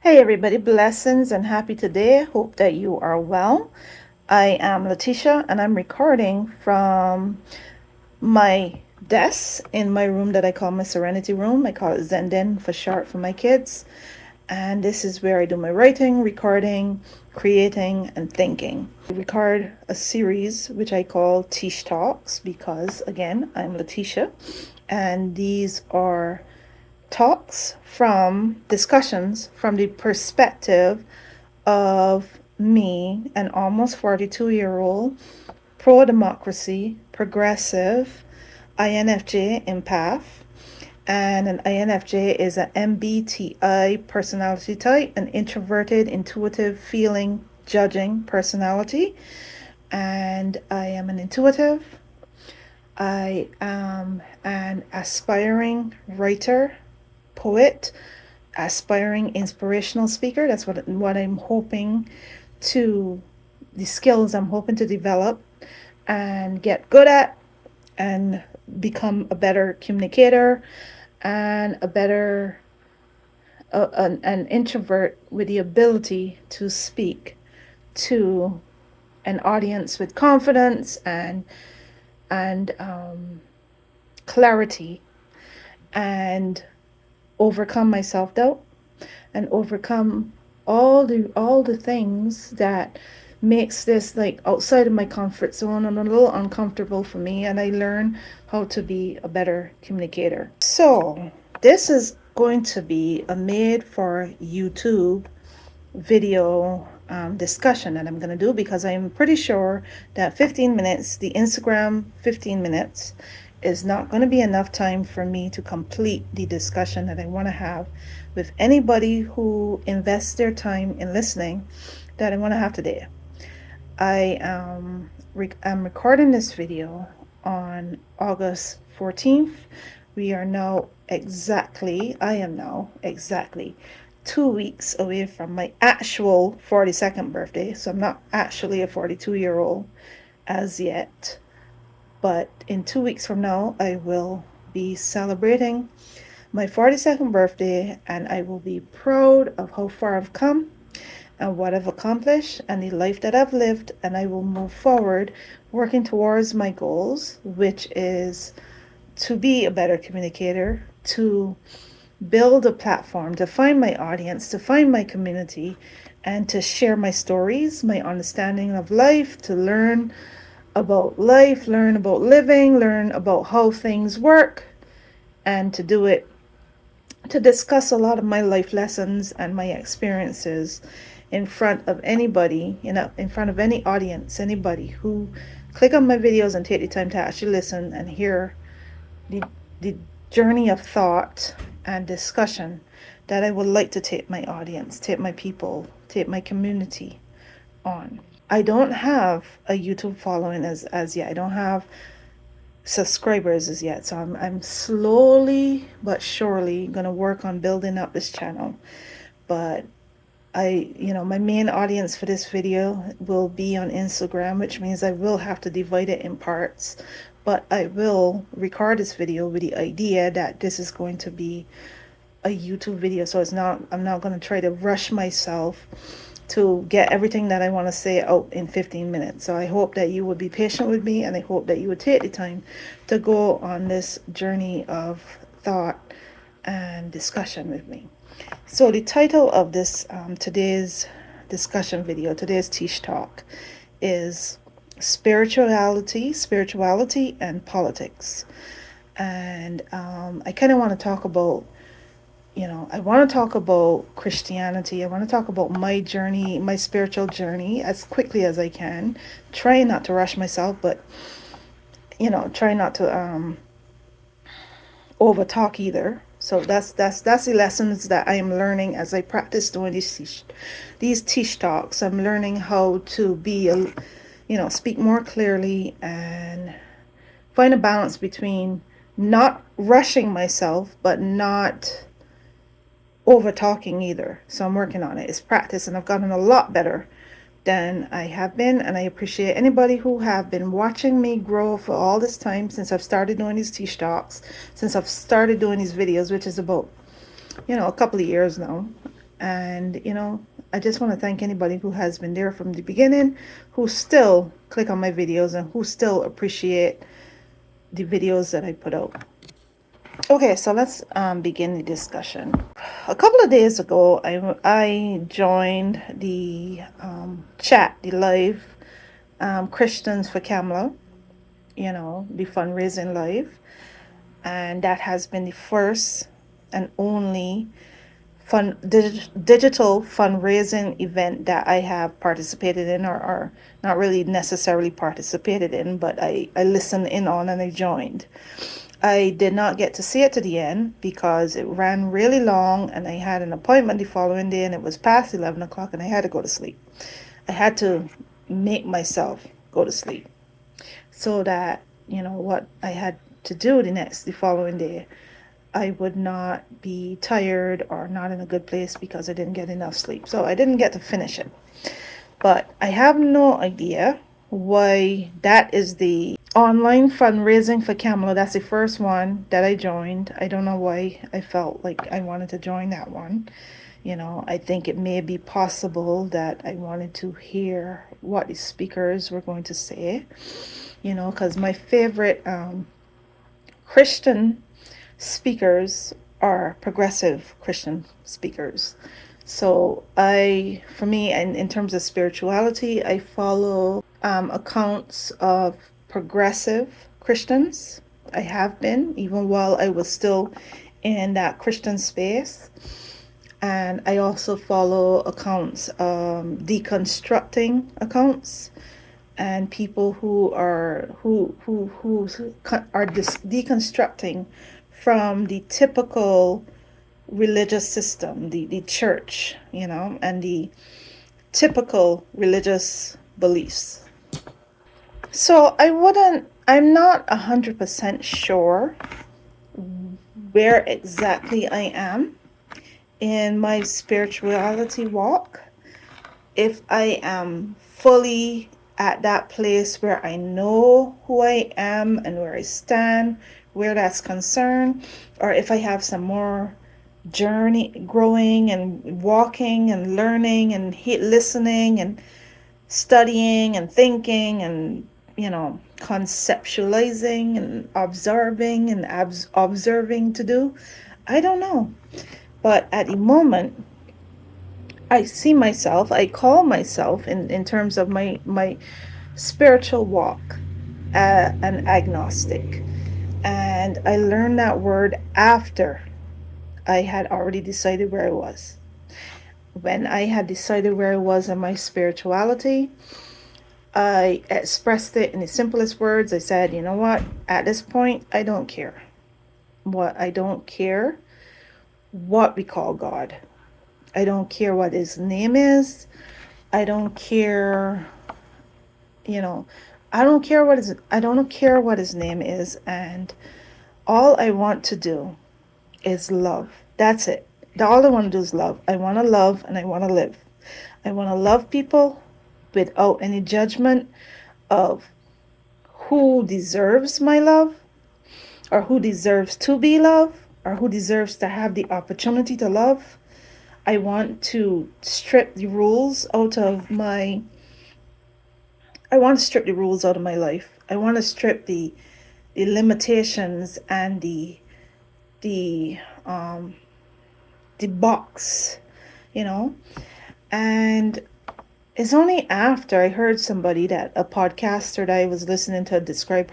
Hey everybody, blessings and happy today. Hope that you are well. I am Letitia and I'm recording from my desk in my room that I call my Serenity Room. I call it Zenden for short for my kids. And this is where I do my writing, recording, creating, and thinking. I record a series which I call Tish Talks because, again, I'm Letitia. And these are talks from discussions from the perspective of me, an almost 42-year-old pro democracy, progressive INFJ empath. And an INFJ is an MBTI personality type, an introverted, intuitive, feeling, judging personality. And I am an intuitive. I am an aspiring writer, poet, aspiring inspirational speaker. That's what I'm hoping to, the skills I'm hoping to develop and get good at and become a better communicator and a better an introvert with the ability to speak to an audience with confidence and clarity, and overcome my self-doubt and overcome all the things that makes this like outside of my comfort zone and a little uncomfortable for me, and I learn how to be a better communicator. So this is going to be a made for YouTube video discussion that I'm going to do, because I'm pretty sure that 15 minutes, the Instagram 15 minutes, is not going to be enough time for me to complete the discussion that I want to have with anybody who invests their time in listening that I want to have today. I'm recording this video on August 14th. I am now exactly 2 weeks away from my actual 42nd birthday. So I'm not actually a 42-year-old as yet. But in 2 weeks from now, I will be celebrating my 42nd birthday, and I will be proud of how far I've come and what I've accomplished and the life that I've lived. And I will move forward working towards my goals, which is to be a better communicator, to build a platform, to find my audience, to find my community, and to share my stories, my understanding of life, to learn about life, learn about living, learn about how things work, and to do it, to discuss a lot of my life lessons and my experiences in front of anybody, in front of any audience, anybody who click on my videos and take the time to actually listen and hear the, the journey of thought and discussion that I would like to take my audience, take my people, take my community on. I don't have a YouTube following as yet. I don't have subscribers as yet. So I'm slowly but surely gonna work on building up this channel. But my main audience for this video will be on Instagram, which means I will have to divide it in parts. But I will record this video with the idea that this is going to be a YouTube video. So I'm not going to try to rush myself to get everything that I want to say out in 15 minutes. So I hope that you would be patient with me, and I hope that you would take the time to go on this journey of thought and discussion with me. So the title of this today's discussion video, today's Tish Talk, is spirituality and politics. And I kind of want to talk about, I want to talk about Christianity. I want to talk about my journey, my spiritual journey, as quickly as I can. Try not to rush myself, but, try not to over talk either. So that's the lessons that I am learning as I practice doing these Tish Talks. I'm learning how to speak more clearly and find a balance between not rushing myself, but not over talking either. So I'm working on it. It's practice, and I've gotten a lot better than I have been, and I appreciate anybody who have been watching me grow for all this time since I've started doing these Tish Talks, since I've started doing these videos, which is about a couple of years now. And, I just want to thank anybody who has been there from the beginning, who still click on my videos and who still appreciate the videos that I put out. Okay, so let's begin the discussion. A couple of days ago, I joined the chat, the live Christians for Kamla, the fundraising live. And that has been the first and only digital fundraising event that I have participated in, or not really necessarily participated in, but I listened in on and I joined. I did not get to see it to the end because it ran really long and I had an appointment the following day and it was past 11 o'clock and I had to go to sleep. I had to make myself go to sleep so that, what I had to do the following day, I would not be tired or not in a good place because I didn't get enough sleep. So I didn't get to finish it. But I have no idea why that is the online fundraising for Kamla. That's the first one that I joined. I don't know why I felt like I wanted to join that one. I think it may be possible that I wanted to hear what the speakers were going to say, because my favorite Christian speakers are progressive Christian speakers. So for me, and in terms of spirituality, I follow accounts of progressive Christians. I have been, even while I was still in that Christian space. And I also follow accounts, deconstructing accounts, and people who are deconstructing from the typical religious system, the church, and the typical religious beliefs. So I'm not 100% sure where exactly I am in my spirituality walk. If I am fully at that place where I know who I am and where I stand, where that's concerned, or if I have some more journey growing and walking and learning and listening and studying and thinking and conceptualizing and observing and observing to do. I don't know. But at the moment, I call myself in terms of my spiritual walk, an agnostic. And I learned that word after I had already decided where I was. When I had decided where I was in my spirituality, I expressed it in the simplest words. I said, you know what? At this point, I don't care. I don't care what we call God. I don't care what his name is. I don't care, I don't care what his name is, and all I want to do is love. That's it. All I want to do is love. I want to love and I want to live. I want to love people without any judgment of who deserves my love or who deserves to be loved or who deserves to have the opportunity to love. I want to strip the rules out of my life. I want to strip the limitations and the box, and it's only after I heard somebody, that a podcaster that I was listening to, describe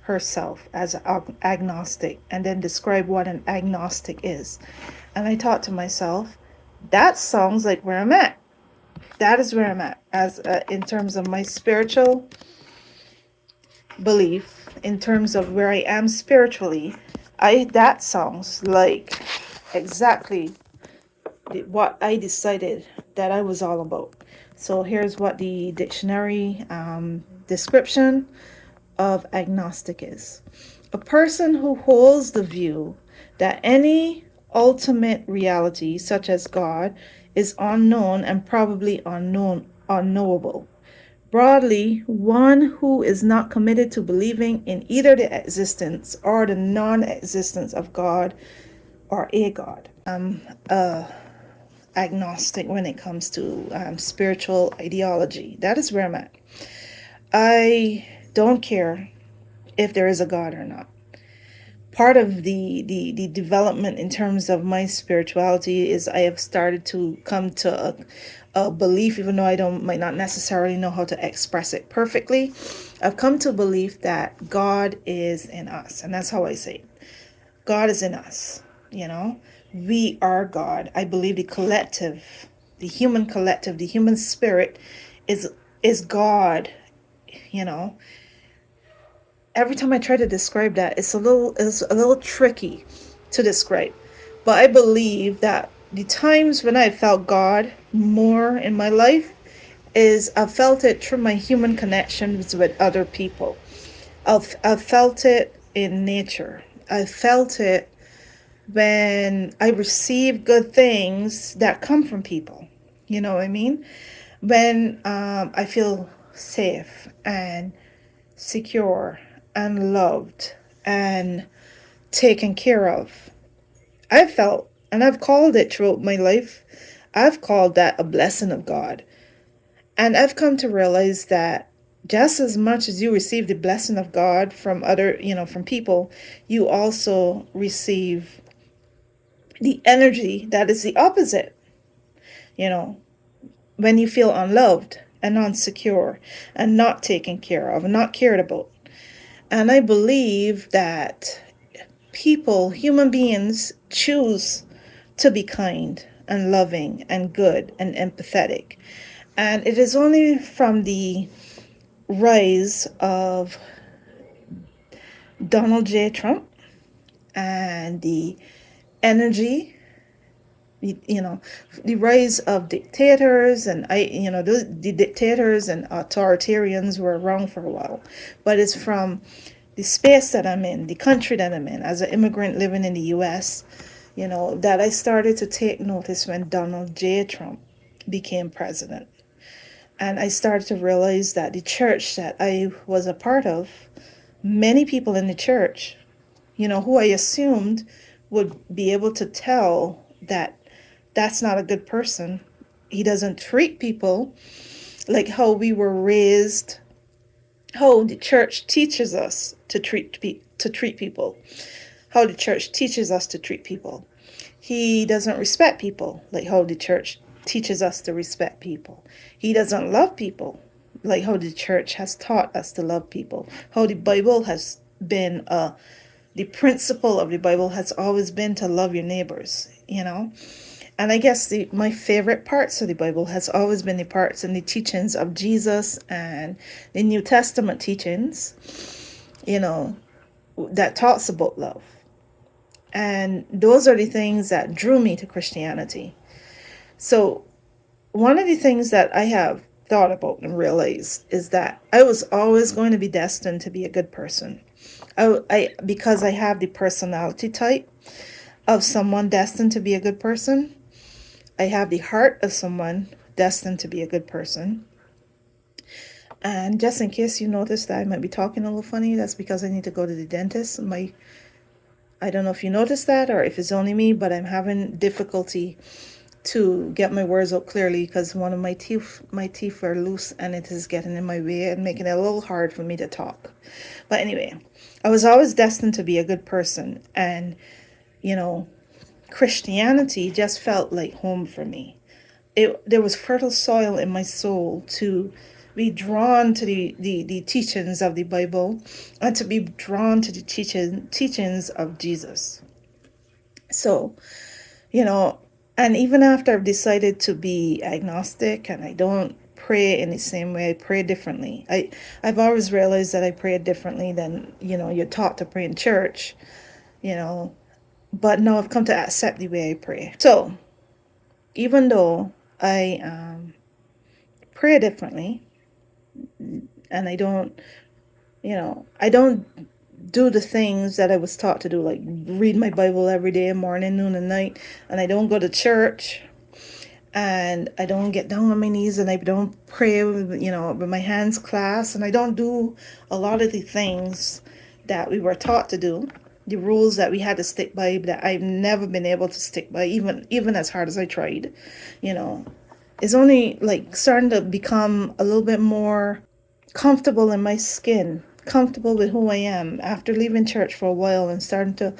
herself as an agnostic and then describe what an agnostic is. And I thought to myself, that sounds like where I'm at. That is where I'm at as in terms of my spiritual belief, in terms of where I am spiritually. That sounds like exactly what I decided that I was all about. So here's what the dictionary description of agnostic is: a person who holds the view that any ultimate reality, such as God, is unknown and probably unknowable. Broadly, one who is not committed to believing in either the existence or the non-existence of God or a God. agnostic when it comes to spiritual ideology. That is where I'm at. I don't care if there is a God or not. Part of the development in terms of my spirituality is I have started to come to a belief, even though I don't might not necessarily know how to express it perfectly. I've come to believe that God is in us, and that's how I say it. God is in us, you know. We are God. I believe the collective, the human spirit is God, you know. Every time I try to describe that, it's a little tricky to describe. But I believe that the times when I felt God more in my life is I felt it through my human connections with other people. I felt it in nature. I felt it when I receive good things that come from people. You know what I mean? When I feel safe and secure and loved and taken care of. I've felt, and I've called it throughout my life, I've called that a blessing of God. And I've come to realize that just as much as you receive the blessing of God from other, from people, you also receive the energy that is the opposite, you know, when you feel unloved and unsecure and not taken care of and not cared about. And I believe that human beings, choose to be kind and loving and good and empathetic. And it is only from the rise of Donald J. Trump and the energy, you know, the rise of dictators, and the dictators and authoritarians were around for a while, but it's from the space that I'm in, the country that I'm in, as an immigrant living in the U.S., that I started to take notice when Donald J. Trump became president. And I started to realize that the church that I was a part of, many people in the church, who I assumed would be able to tell that that's not a good person. He doesn't treat people like how we were raised, how the church teaches us to treat people, how the church teaches us to treat people. He doesn't respect people like how the church teaches us to respect people. He doesn't love people like how the church has taught us to love people. How the Bible has been, the principle of the Bible has always been to love your neighbors. And I guess my favorite parts of the Bible has always been the parts and the teachings of Jesus and the New Testament teachings, that talks about love. And those are the things that drew me to Christianity. So one of the things that I have thought about and realized is that I was always going to be destined to be a good person. Because I have the personality type of someone destined to be a good person. I have the heart of someone destined to be a good person. And just in case you notice that I might be talking a little funny, that's because I need to go to the dentist. I don't know if you noticed that or if it's only me, but I'm having difficulty to get my words out clearly because one of my teeth are loose and it is getting in my way and making it a little hard for me to talk. But anyway, I was always destined to be a good person, and Christianity just felt like home for me. There was fertile soil in my soul to be drawn to the teachings of the Bible and to be drawn to the teachings of Jesus. So, and even after I've decided to be agnostic and I don't pray in the same way, I pray differently. I've always realized that I pray differently than, you're taught to pray in church, but now I've come to accept the way I pray. So even though I pray differently and I don't do the things that I was taught to do, like read my Bible every day, morning, noon, and night, and I don't go to church, and I don't get down on my knees, and I don't pray with my hands clasped, and I don't do a lot of the things that we were taught to do. the rules that we had to stick by that I've never been able to stick by, even as hard as I tried, you know. It's only like starting to become a little bit more comfortable in my skin, comfortable with who I am after leaving church for a while and starting to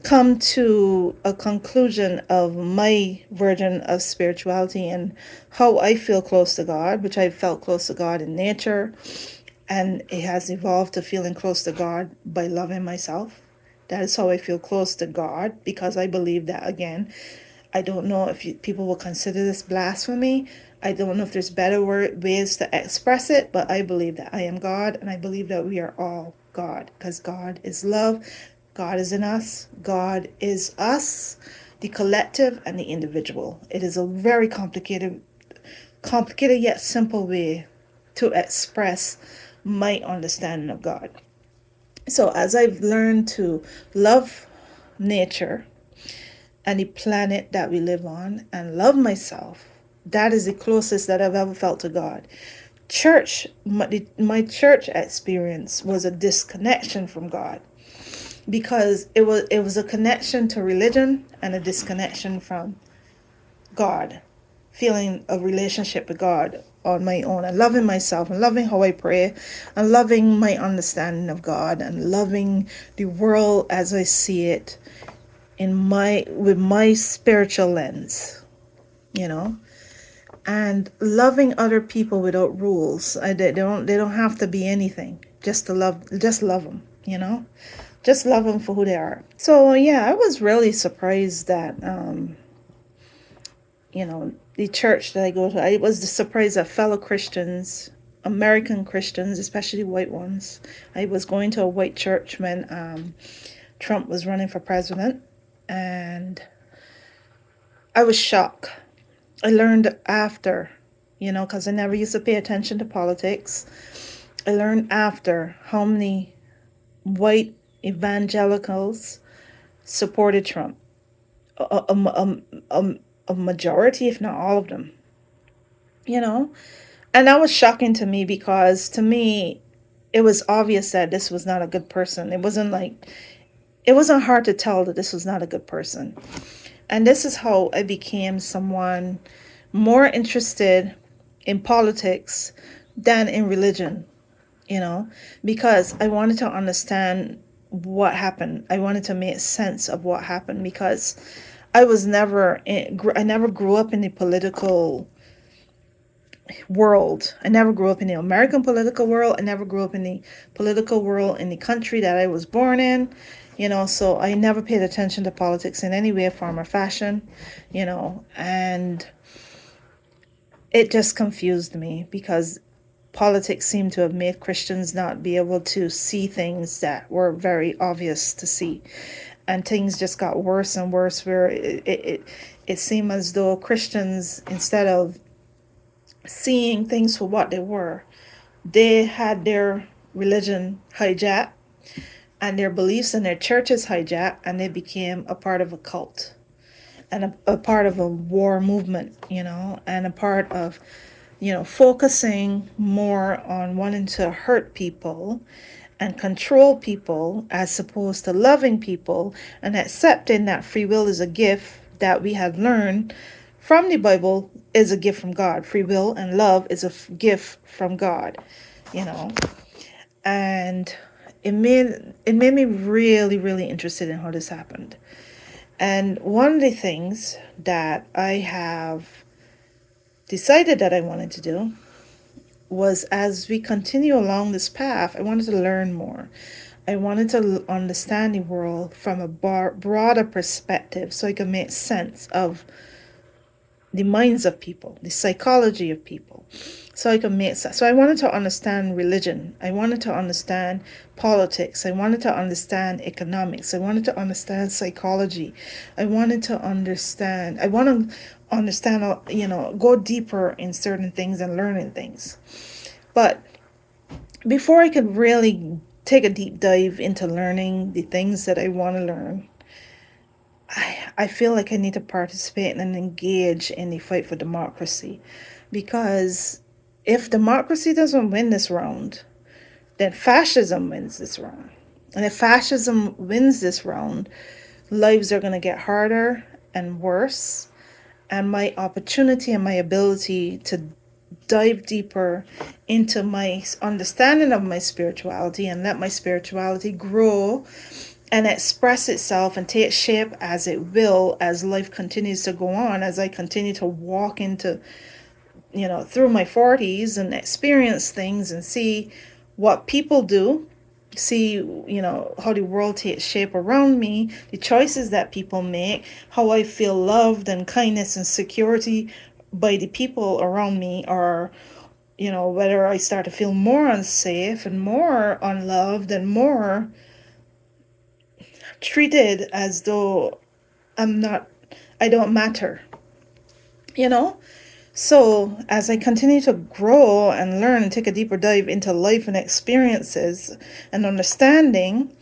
come to a conclusion of my version of spirituality and how I feel close to God, which I felt close to God in nature, and it has evolved to feeling close to God by loving myself. That is how I feel close to God, because I believe that, again, I don't know if people will consider this blasphemy. I don't know if there's better ways to express it, but I believe that I am God, and I believe that we are all God, because God is love. God is in us. God is us, the collective and the individual. It is a very complicated yet simple way to express my understanding of God. So as I've learned to love nature and the planet that we live on and love myself, that is the closest that I've ever felt to God. My church experience was a disconnection from God, because it was a connection to religion and a disconnection from God, feeling a relationship with God on my own and loving myself and loving how I pray and loving my understanding of God and loving the world as I see it with my spiritual lens, you know, and loving other people without rules. They don't have to be anything. Just love them, you know. Just love them for who they are. So yeah, I was really surprised that the church that I go to, I was surprised that fellow Christians, American Christians, especially white ones. I was going to a white church when Trump was running for president, and I was shocked. I learned after, because I never used to pay attention to politics. I learned after how many white evangelicals supported Trump. A majority, if not all of them, And that was shocking to me, because to me, it was obvious that this was not a good person. It wasn't hard to tell that this was not a good person. And this is how I became someone more interested in politics than in religion, because I wanted to understand what happened. I wanted to make sense of what happened, because I never grew up in the political world. I never grew up in the American political world. I never grew up in the political world in the country that I was born in, so I never paid attention to politics in any way, form, or fashion, and it just confused me, because politics seemed to have made Christians not be able to see things that were very obvious to see. And things just got worse and worse, where it seemed as though Christians, instead of seeing things for what they were, they had their religion hijacked and their beliefs and their churches hijacked, and they became a part of a cult and a part of a war movement, and a part of, focusing more on wanting to hurt people and control people, as opposed to loving people and accepting that free will is a gift that we have learned from the Bible is a gift from God. Free will and love is a gift from God, and it made me really, really interested in how this happened. And one of the things that I have decided that I wanted to do was, as we continue along this path, I wanted to learn more. I wanted to understand the world from a broader perspective, so I could make sense of the minds of people, the psychology of people. So I could make sense. So I wanted to understand religion. I wanted to understand politics. I wanted to understand economics. I wanted to understand psychology. I want to understand, go deeper in certain things and learning things. But before I could really take a deep dive into learning the things that I want to learn, I feel like I need to participate and engage in the fight for democracy. Because if democracy doesn't win this round, then fascism wins this round. And if fascism wins this round, lives are going to get harder and worse. And my opportunity and my ability to dive deeper into my understanding of my spirituality and let my spirituality grow and express itself and take shape as it will as life continues to go on, as I continue to walk into, through my 40s and experience things and see what people do, see, how the world takes shape around me, the choices that people make, how I feel loved and kindness and security by the people around me, or, whether I start to feel more unsafe and more unloved and more treated as though I'm not, I don't matter, you know? So, as I continue to grow and learn and take a deeper dive into life and experiences and understanding,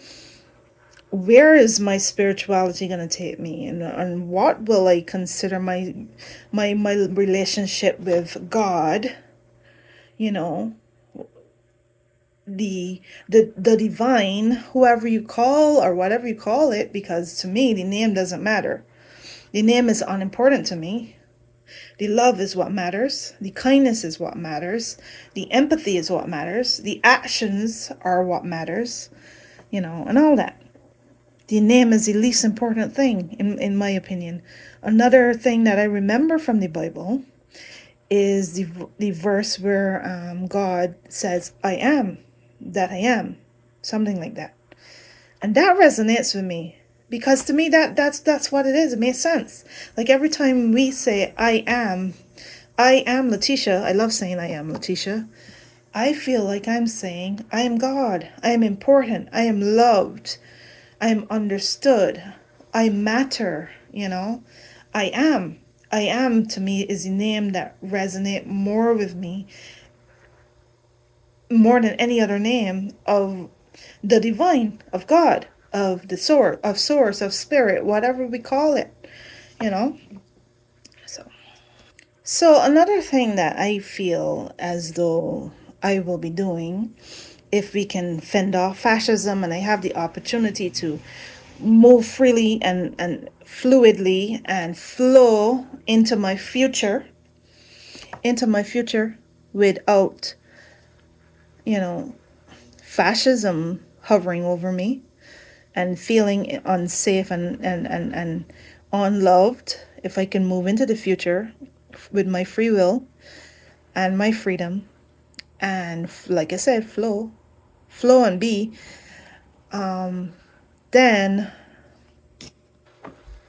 where is my spirituality going to take me, and what will I consider my relationship with God, you know, the divine, whoever you call or whatever you call it, because to me the name doesn't matter. The name is unimportant to me. The love is what matters. The kindness is what matters. The empathy is what matters. The actions are what matters, and all that. The name is the least important thing, in my opinion. Another thing that I remember from the Bible is the verse where God says, I am that I am. Something like that. And that resonates with me. Because to me that's what it is. It makes sense. Like every time we say I am Letitia. I love saying I am Letitia. I feel like I'm saying I am God. I am important. I am loved. I am understood. I matter, I am. I am to me is a name that resonates more with me, more than any other name of the divine, of God, of the source, of spirit, whatever we call it, you know. So So another thing that I feel as though I will be doing, if we can fend off fascism and I have the opportunity to move freely and fluidly and flow into my future without, you know, fascism hovering over me and feeling unsafe and unloved, if I can move into the future with my free will and my freedom and, like I said, flow and be, then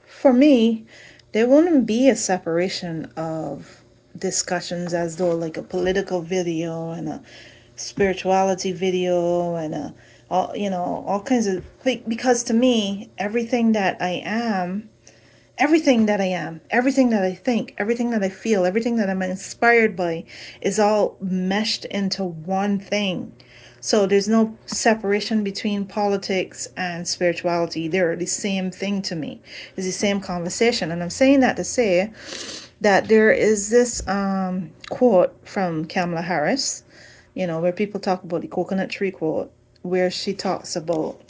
for me, there wouldn't be a separation of discussions as though like a political video and a spirituality video and all kinds of, like, because to me everything that I am, everything that I think, everything that I feel, everything that I'm inspired by is all meshed into one thing. So there's no separation between politics and spirituality. They're the same thing to me. It's the same conversation. And I'm saying that to say that there is this quote from Kamala Harris, where people talk about the coconut tree quote, where she talks about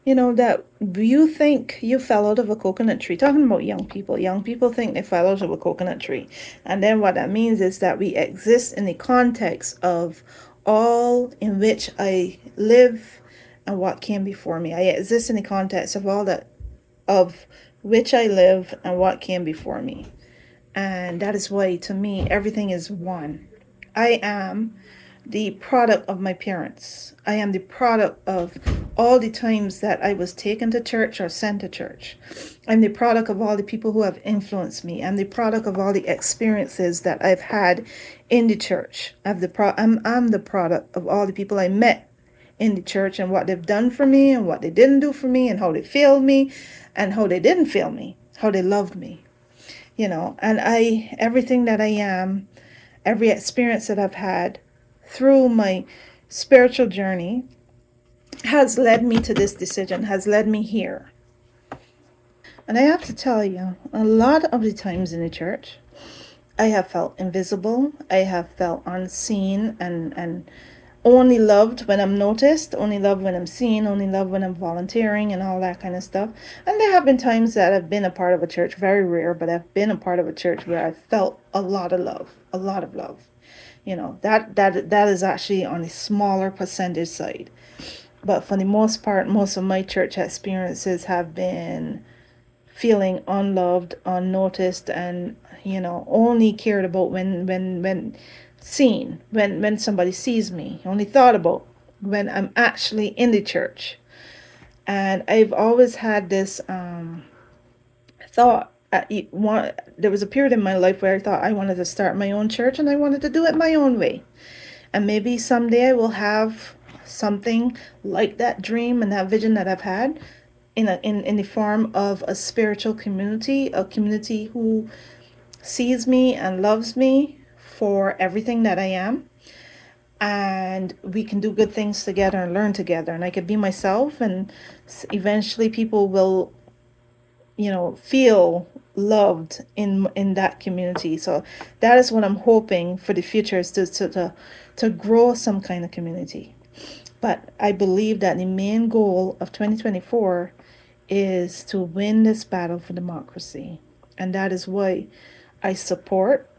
that you think you fell out of a coconut tree. Talking about young people. Young people think they fell out of a coconut tree. And then what that means is that we exist in the context of all in which I live and what came before me. I exist in the context of all that, of which I live and what came before me. And that is why, to me, everything is one. I am the product of my parents. I am the product of all the times that I was taken to church or sent to church. I'm the product of all the people who have influenced me. I'm the product of all the experiences that I've had in the church. I'm the product of all the people I met in the church and what they've done for me and what they didn't do for me and how they failed me and how they didn't fail me, how they loved me, and everything that I am, every experience that I've had through my spiritual journey has led me to this decision, has led me here. And I have to tell you, a lot of the times in the church, I have felt invisible. I have felt unseen and only loved when I'm noticed, only loved when I'm seen, only loved when I'm volunteering and all that kind of stuff. And there have been times that I've been a part of a church, very rare, but I've been a part of a church where I felt a lot of love, a lot of love. You know, that is actually on a smaller percentage side. But for the most part, most of my church experiences have been feeling unloved, unnoticed, and only cared about when seen, when somebody sees me, only thought about when I'm actually in the church. And I've always had this thought. There was a period in my life where I thought I wanted to start my own church and I wanted to do it my own way. And maybe someday I will have something like that dream and that vision that I've had in the form of a spiritual community, a community who sees me and loves me for everything that I am. And we can do good things together and learn together. And I could be myself, and eventually people will, feel loved in that community. So that is what I'm hoping for the future, is to grow some kind of community. But I believe that the main goal of 2024 is to win this battle for democracy. And that is why I support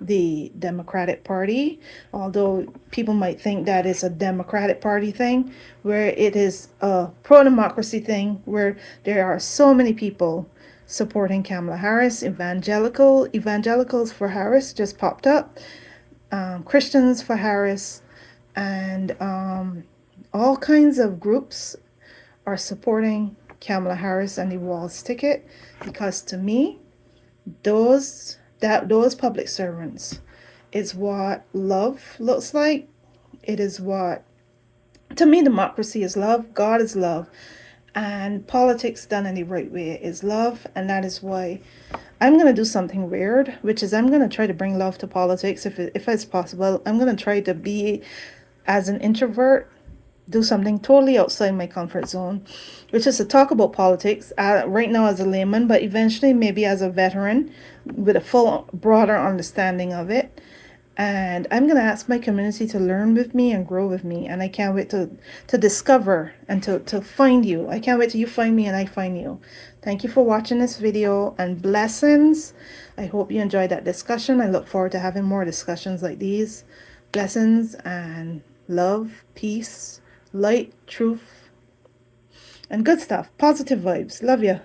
the Democratic Party, although people might think that is a Democratic Party thing, where it is a pro-democracy thing, where there are so many people supporting Kamala Harris. Evangelicals for Harris just popped up, Christians for Harris, and all kinds of groups are supporting Kamala Harris and the Walz ticket, because to me, those public servants is what love looks like. It is what, to me, democracy is love, God is love, and politics done in the right way is love. And that is why I'm going to do something weird, which is I'm going to try to bring love to politics if it's possible. I'm going to try to be, as an introvert, do something totally outside my comfort zone, which is to talk about politics right now as a layman, but eventually maybe as a veteran with a full, broader understanding of it. And I'm going to ask my community to learn with me and grow with me. And I can't wait to discover and to find you. I can't wait till you find me and I find you. Thank you for watching this video, and blessings. I hope you enjoyed that discussion. I look forward to having more discussions like these. Blessings and love, peace, light, truth, and good stuff. Positive vibes. Love you.